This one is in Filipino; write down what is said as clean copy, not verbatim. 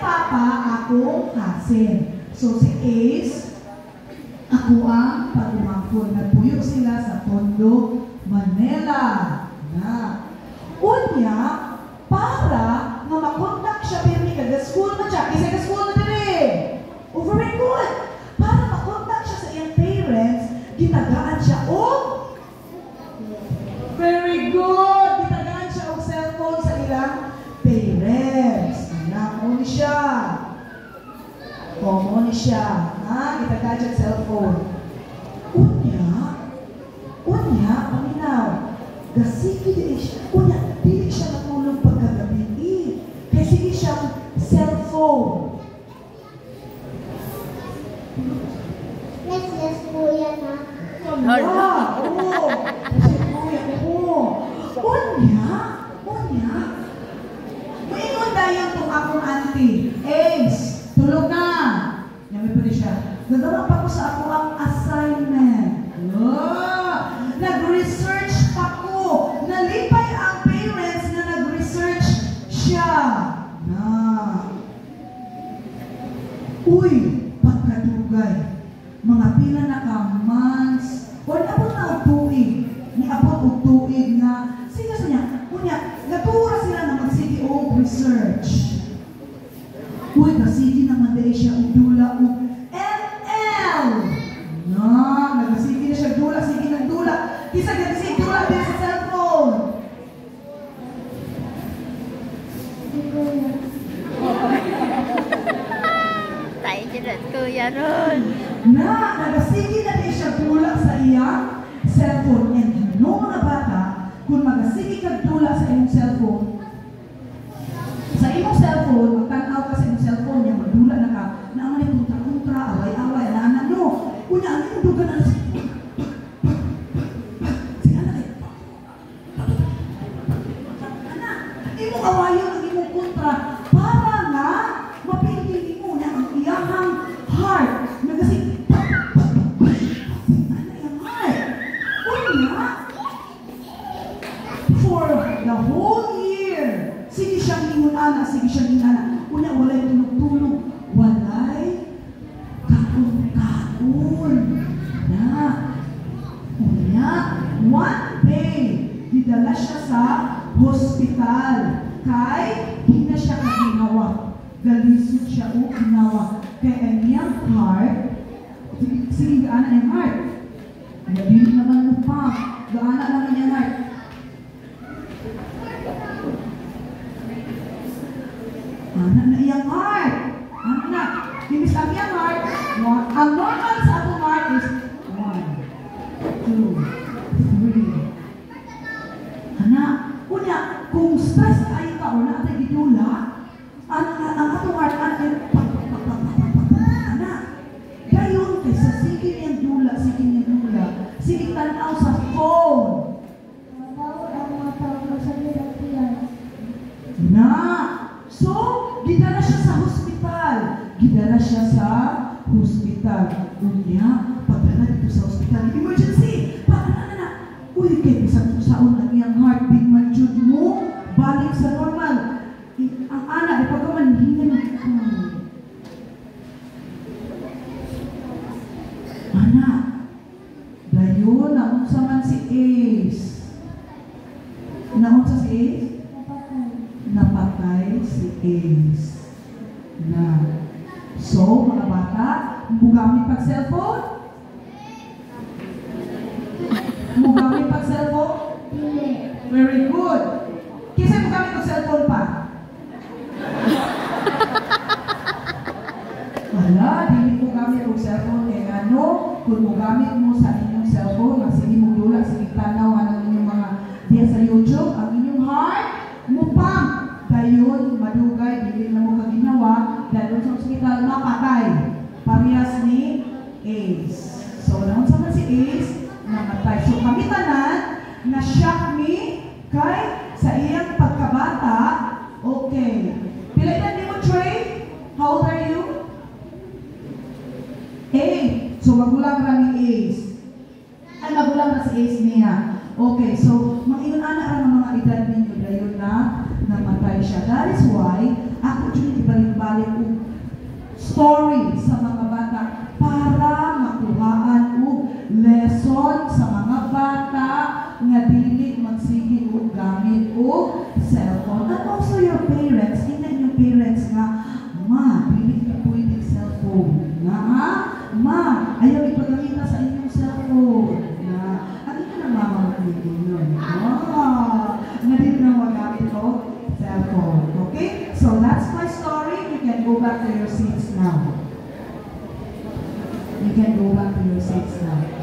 papa akong cousin. So si Ace, ako ang pagumangkon. Nagpuyo sila sa Tondo, Manila. Na. Unya, para nga makontak siya pirmi kada school na siya. Isa ka school na din. Oh, very good. Para makontak siya sa iyang parents, gitagaan siya very good. Gitagaan siya og cellphone sa ilang parents. Mo ni siya. Mo ni siya. Ha? Gitagaan siya cellphone. Unya, paminaw. Gasiki di siya. Unya, dili siya natulog pagkagabi. Kaya sige siyang cellphone. Yes, kuya na. Oo. Unya. Maingon tayo itong akong auntie. Ace, tulog na. Yami pa rin siya. Nagawa pa ko sa ako ang assignment. Nag-research pa ko. Nalipay ang parents na nag-research siya. Uy, pagkadugay. Mga pila na ka months. Or abot na og tuig. Ni abot og tuig na. Sige sa niya. Unya, natura sila na magsige og research. Uy, kasige naman dahil siya og dula og ML. Nagasige na siya dula. Sige ng dula. Kisa nagasige dula din sa cellphone. Tayo dyan at kuya ron. Nagasige na din siya dula sa iyang cellphone. And mga bata, kung magasige ka dula sa iyong cellphone, magtanaw ka sa iyong cellphone niya, magdula na ka, naaman yung kontra-kontra, away-away, ano. Kunya, ano yung duga na siya? Sige na kayo. Imong awayon ang imong kontra, para nga, mapili mo na ang iyahang heart. Nagasige, for the whole year, sige siyang ingon-ana. Una, walay tulog-tulog. Walay kakon-kakon. Una, one day, didala siya sa hospital. Kay, di na siya kaginawa. Galisod siya o ginawa. Kaya ang iyang heart, sige, gaana ang heart. Hindi naman mo pa. Gaana naman yung heart. Anak na iyang heart. Anak. Ibig ang iyang heart. Ang normal sa atong heart is 1, 2, 3. Anak. Kunya, kung stress kayo ka o natin gitula, ang atong heart, anak. Gayon, kaysa sige niyang dula, sige tanaw sa phone. So, gidala siya sa hospital. Unya, pagdala dito sa hospital, emergency! Na. Uy, kaya saon ang iyang heartbeat man jud mo, balik sa normal. Ang anak, pagkamanhingan. Anak, dayon, naunsa man si Ace. Naunsa si Ace? Napatay si Ace. So, mga bata, mugamit pag-cellphone? Mugamit pag-cellphone? Very good. Kasi mugamit pag-cellphone pa? Wala, hindi mugamit pag-cellphone. Kaya ano, kung mugamit mo sa inyong cellphone, sige mo dula, sige tanaw, ang inyong mga diya sa YouTube, ang inyong heart, mupang. Dayon, madugay, dili na mo kaginawa, dahil sa hospital, napatay. Parehas ni Ace. So, naunsa man si Ace, namatay. So, kami tanan, na-shock ni kay sa iyang pagkabata. Okay. Pila din mo, Trey? How old are you? 8. So, magulang ra ni Ace. Ay, magulang na si Ace niya. Okay, so, mag-iyon-ana ang mga edad ninyo, dayon na namatay siya. That is why, ako dyan ibalik-balik story sa mga bata para makuhaan og lesson sa mga bata nga dili magsige og gamit og cellphone. And also your parents, tingnan yung parents nga, ma, dili ka pwede cellphone. Na, ha? Ma, ayaw ipagamita sa inyong cellphone. Na, ano ka na mama magiging yun? Nga dili na magamit og cellphone. Okay? So that's my story. You can go back to your seats now. You can go back to your seats now.